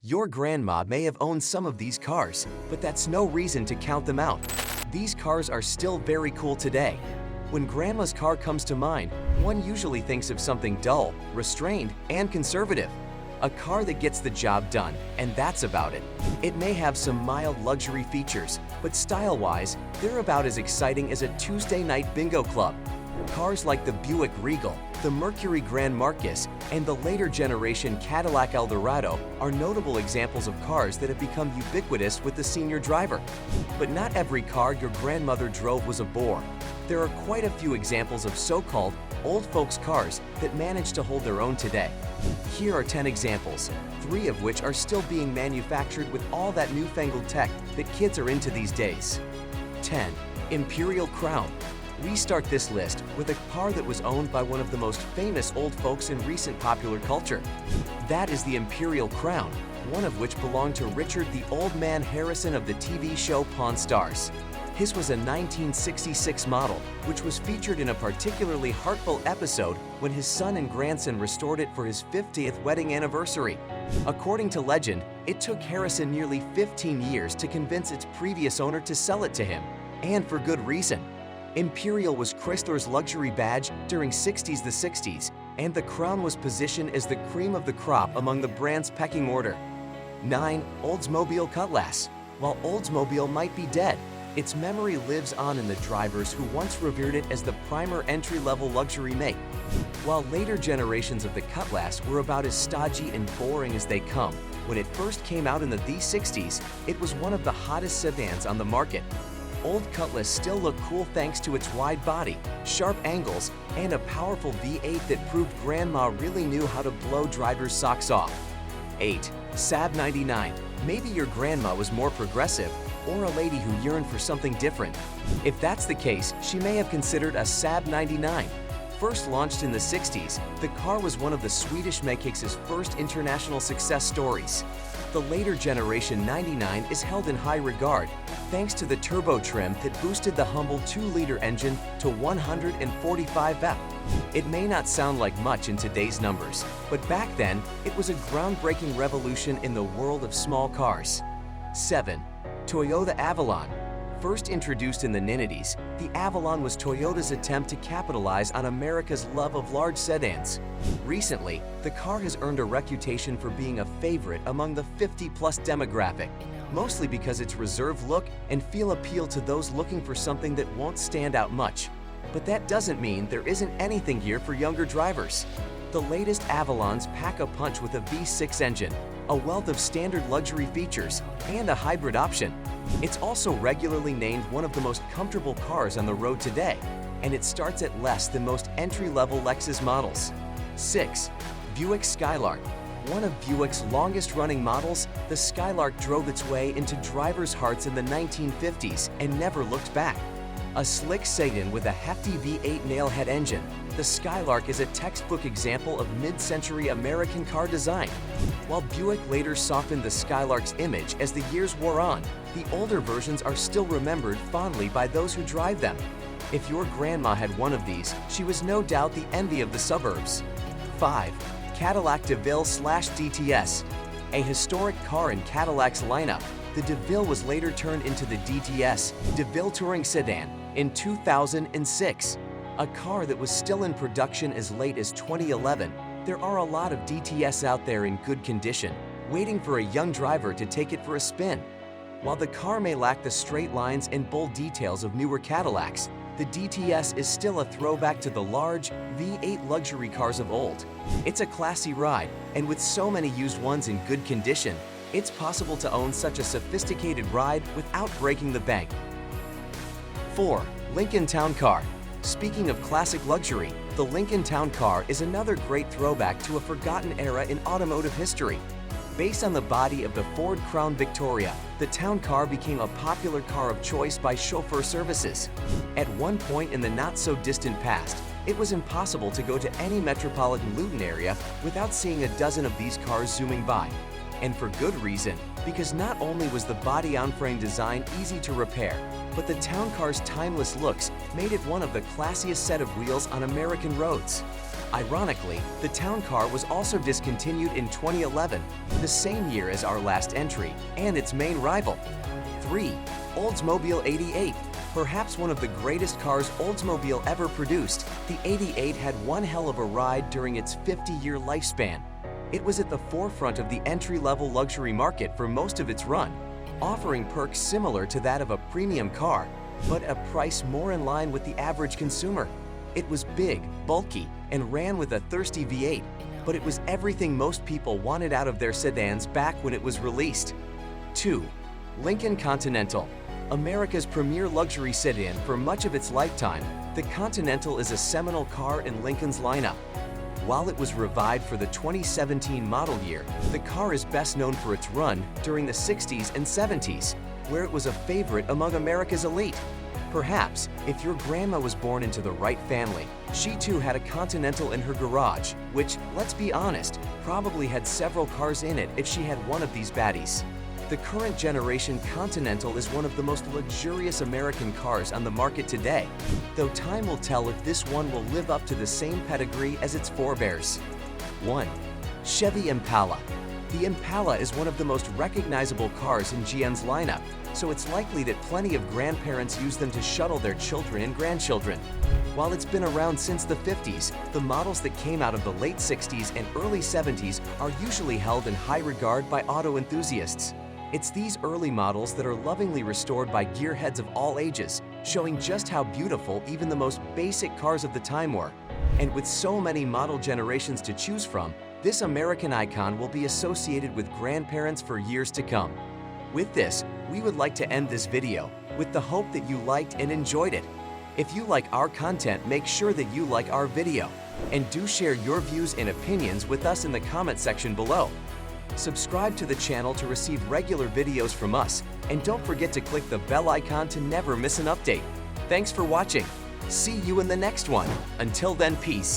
Your grandma may have owned some of these cars, but that's no reason to count them out. These cars are still very cool today. When grandma's car comes to mind, one usually thinks of something dull, restrained, and conservative. A car that gets the job done, and that's about it. It may have some mild luxury features, but style-wise, they're about as exciting as a Tuesday night bingo club. Cars like the Buick Regal, the Mercury Grand Marquis, and the later generation Cadillac Eldorado are notable examples of cars that have become ubiquitous with the senior driver. But not every car your grandmother drove was a bore. There are quite a few examples of so-called old folks cars that manage to hold their own today. Here are 10 examples, 3 of which are still being manufactured with all that newfangled tech that kids are into these days. 10. Imperial Crown. We start this list with a car that was owned by one of the most famous old folks in recent popular culture. That is the Imperial Crown, one of which belonged to Richard the Old Man Harrison of the TV show Pawn Stars. His was a 1966 model, which was featured in a particularly heartfelt episode when his son and grandson restored it for his 50th wedding anniversary. According to legend, it took Harrison nearly 15 years to convince its previous owner to sell it to him, and for good reason. Imperial was Chrysler's luxury badge during the 60s, and the Crown was positioned as the cream of the crop among the brand's pecking order. 9. Oldsmobile Cutlass. While Oldsmobile might be dead, its memory lives on in the drivers who once revered it as the primer entry-level luxury make. While later generations of the Cutlass were about as stodgy and boring as they come, when it first came out in the 60s, it was one of the hottest sedans on the market. Old Cutlass still looked cool thanks to its wide body, sharp angles, and a powerful V8 that proved Grandma really knew how to blow drivers' socks off. 8. Saab 99. Maybe your grandma was more progressive, or a lady who yearned for something different. If that's the case, she may have considered a Saab 99. First launched in the 60s, the car was one of the Swedish makers' first international success stories. The later generation 99 is held in high regard, thanks to the turbo trim that boosted the humble 2-liter engine to 145 F. It may not sound like much in today's numbers, but back then, it was a groundbreaking revolution in the world of small cars. 7. Toyota Avalon. First introduced in the 90s, the Avalon was Toyota's attempt to capitalize on America's love of large sedans. Recently, the car has earned a reputation for being a favorite among the 50-plus demographic, mostly because its reserved look and feel appeal to those looking for something that won't stand out much. But that doesn't mean there isn't anything here for younger drivers. The latest Avalons pack a punch with a V6 engine, a wealth of standard luxury features, and a hybrid option. It's also regularly named one of the most comfortable cars on the road today, and it starts at less than most entry-level Lexus models. 6. Buick Skylark. One of Buick's longest-running models, the Skylark drove its way into drivers' hearts in the 1950s and never looked back. A slick sedan with a hefty V8 nailhead engine, the Skylark is a textbook example of mid-century American car design. While Buick later softened the Skylark's image as the years wore on, the older versions are still remembered fondly by those who drive them. If your grandma had one of these, she was no doubt the envy of the suburbs. 5. Cadillac DeVille/DTS. A historic car in Cadillac's lineup, the DeVille was later turned into the DTS, DeVille Touring Sedan, in 2006. A car that was still in production as late as 2011, there are a lot of DTS out there in good condition, waiting for a young driver to take it for a spin. While the car may lack the straight lines and bold details of newer Cadillacs, the DTS is still a throwback to the large, V8 luxury cars of old. It's a classy ride, and with so many used ones in good condition, it's possible to own such a sophisticated ride without breaking the bank. 4. Lincoln Town Car. Speaking of classic luxury, the Lincoln Town Car is another great throwback to a forgotten era in automotive history. Based on the body of the Ford Crown Victoria, the Town Car became a popular car of choice by chauffeur services. At one point in the not-so-distant past, it was impossible to go to any metropolitan Luton area without seeing a dozen of these cars zooming by. And for good reason, because not only was the body-on-frame design easy to repair, but the Town Car's timeless looks made it one of the classiest set of wheels on American roads. Ironically, the town car was also discontinued in 2011, the same year as our last entry, and its main rival. 3. Oldsmobile 88. Perhaps one of the greatest cars Oldsmobile ever produced, the 88 had one hell of a ride during its 50-year lifespan. It was at the forefront of the entry-level luxury market for most of its run, offering perks similar to that of a premium car, but a price more in line with the average consumer. It was big, bulky, and ran with a thirsty V8, but it was everything most people wanted out of their sedans back when it was released. 2. Lincoln Continental. America's premier luxury sedan for much of its lifetime, the Continental is a seminal car in Lincoln's lineup. While it was revived for the 2017 model year, the car is best known for its run during the 60s and 70s, where it was a favorite among America's elite. Perhaps, if your grandma was born into the right family, she too had a Continental in her garage, which, let's be honest, probably had several cars in it if she had one of these baddies. The current generation Continental is one of the most luxurious American cars on the market today, though time will tell if this one will live up to the same pedigree as its forebears. 1. Chevy Impala. The Impala is one of the most recognizable cars in GM's lineup, so it's likely that plenty of grandparents use them to shuttle their children and grandchildren. While it's been around since the 50s, the models that came out of the late 60s and early 70s are usually held in high regard by auto enthusiasts. It's these early models that are lovingly restored by gearheads of all ages, showing just how beautiful even the most basic cars of the time were. And with so many model generations to choose from, this American icon will be associated with grandparents for years to come. With this, we would like to end this video with the hope that you liked and enjoyed it. If you like our content, make sure that you like our video, and do share your views and opinions with us in the comment section below. Subscribe to the channel to receive regular videos from us, and don't forget to click the bell icon to never miss an update. Thanks for watching. See you in the next one. Until then, peace.